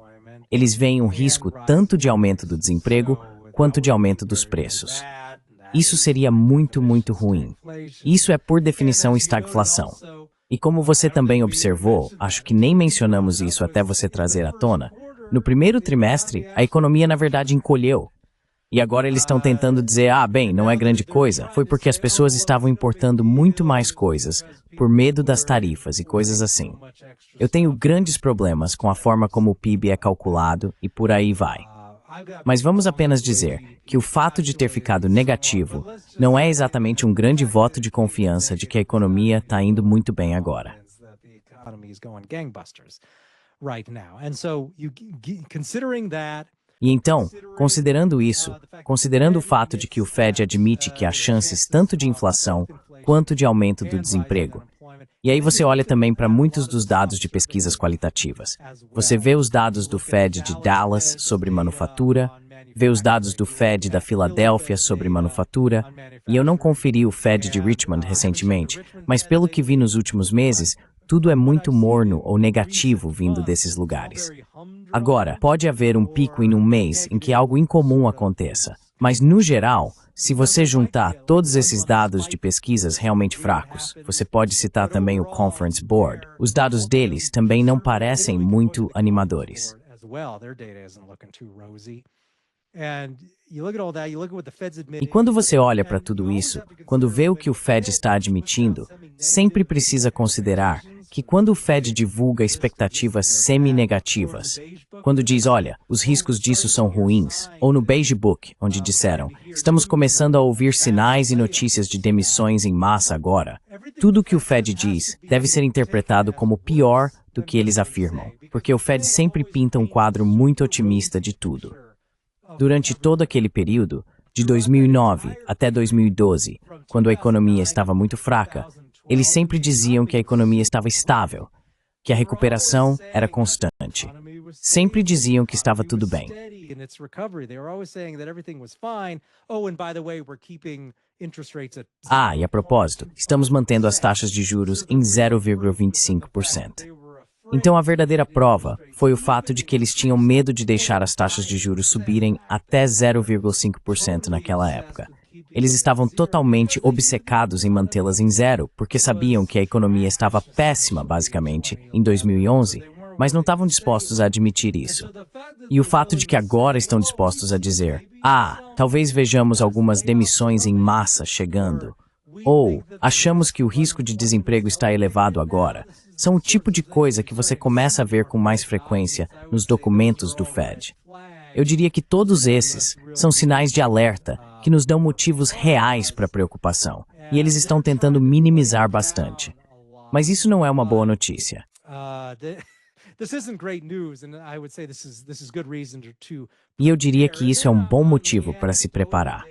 Eles veem um risco tanto de aumento do desemprego quanto de aumento dos preços. Isso seria muito, muito ruim. Isso é, por definição, estagflação. E como você também observou, acho que nem mencionamos isso até você trazer à tona, no primeiro trimestre, a economia na verdade encolheu. E agora eles estão tentando dizer, bem, não é grande coisa. Foi porque as pessoas estavam importando muito mais coisas, por medo das tarifas e coisas assim. Eu tenho grandes problemas com a forma como o PIB é calculado e por aí vai. Mas vamos apenas dizer que o fato de ter ficado negativo não é exatamente um grande voto de confiança de que a economia está indo muito bem agora. E então, considerando isso, considerando o fato de que o Fed admite que há chances tanto de inflação quanto de aumento do desemprego, e aí você olha também para muitos dos dados de pesquisas qualitativas. Você vê os dados do Fed de Dallas sobre manufatura, vê os dados do Fed da Filadélfia sobre manufatura, e eu não conferi o Fed de Richmond recentemente, mas pelo que vi nos últimos meses, Tudo é muito morno ou negativo vindo desses lugares. Agora, pode haver um pico em um mês em que algo incomum aconteça, mas no geral, se você juntar todos esses dados de pesquisas realmente fracos, você pode citar também o Conference Board, os dados deles também não parecem muito animadores. E quando você olha para tudo isso, quando vê o que o Fed está admitindo, sempre precisa considerar que quando o Fed divulga expectativas semi-negativas, quando diz, olha, os riscos disso são ruins, ou no Beige Book, onde disseram, estamos começando a ouvir sinais e notícias de demissões em massa agora, tudo o que o Fed diz deve ser interpretado como pior do que eles afirmam, porque o Fed sempre pinta um quadro muito otimista de tudo. Durante todo aquele período, de 2009 até 2012, quando a economia estava muito fraca, eles sempre diziam que a economia estava estável, que a recuperação era constante. Sempre diziam que estava tudo bem. E a propósito, estamos mantendo as taxas de juros em 0,25%. Então a verdadeira prova foi o fato de que eles tinham medo de deixar as taxas de juros subirem até 0,5% naquela época. Eles estavam totalmente obcecados em mantê-las em zero, porque sabiam que a economia estava péssima, basicamente, em 2011, mas não estavam dispostos a admitir isso. E o fato de que agora estão dispostos a dizer, talvez vejamos algumas demissões em massa chegando, ou achamos que o risco de desemprego está elevado agora, são o tipo de coisa que você começa a ver com mais frequência nos documentos do Fed. Eu diria que todos esses são sinais de alerta que nos dão motivos reais para preocupação, e eles estão tentando minimizar bastante. Mas isso não é uma boa notícia. E eu diria que isso é um bom motivo para se preparar.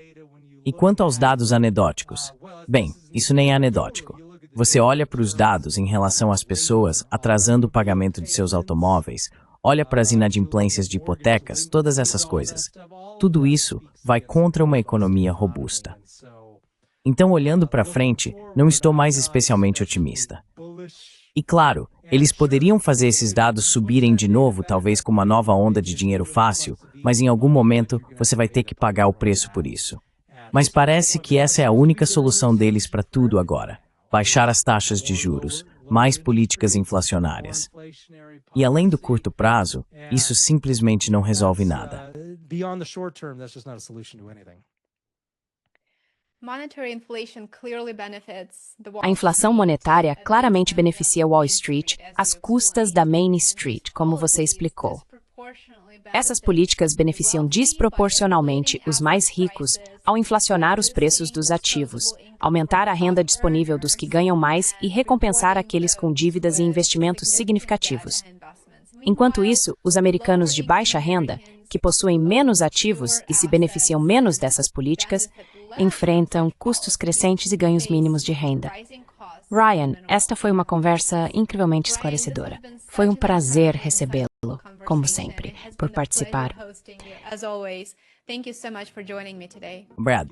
E quanto aos dados anedóticos? Bem, isso nem é anedótico. Você olha para os dados em relação às pessoas atrasando o pagamento de seus automóveis, olha para as inadimplências de hipotecas, todas essas coisas. Tudo isso vai contra uma economia robusta. Então, olhando para frente, não estou mais especialmente otimista. E claro, eles poderiam fazer esses dados subirem de novo, talvez com uma nova onda de dinheiro fácil, mas em algum momento você vai ter que pagar o preço por isso. Mas parece que essa é a única solução deles para tudo agora. Baixar as taxas de juros, mais políticas inflacionárias. E além do curto prazo, isso simplesmente não resolve nada. A inflação monetária claramente beneficia Wall Street às custas da Main Street, como você explicou. Essas políticas beneficiam desproporcionalmente os mais ricos ao inflacionar os preços dos ativos, aumentar a renda disponível dos que ganham mais e recompensar aqueles com dívidas e investimentos significativos. Enquanto isso, os americanos de baixa renda, que possuem menos ativos e se beneficiam menos dessas políticas, enfrentam custos crescentes e ganhos mínimos de renda. Ryan, esta foi uma conversa incrivelmente esclarecedora. Foi um prazer recebê-lo, como sempre, por participar. Brad,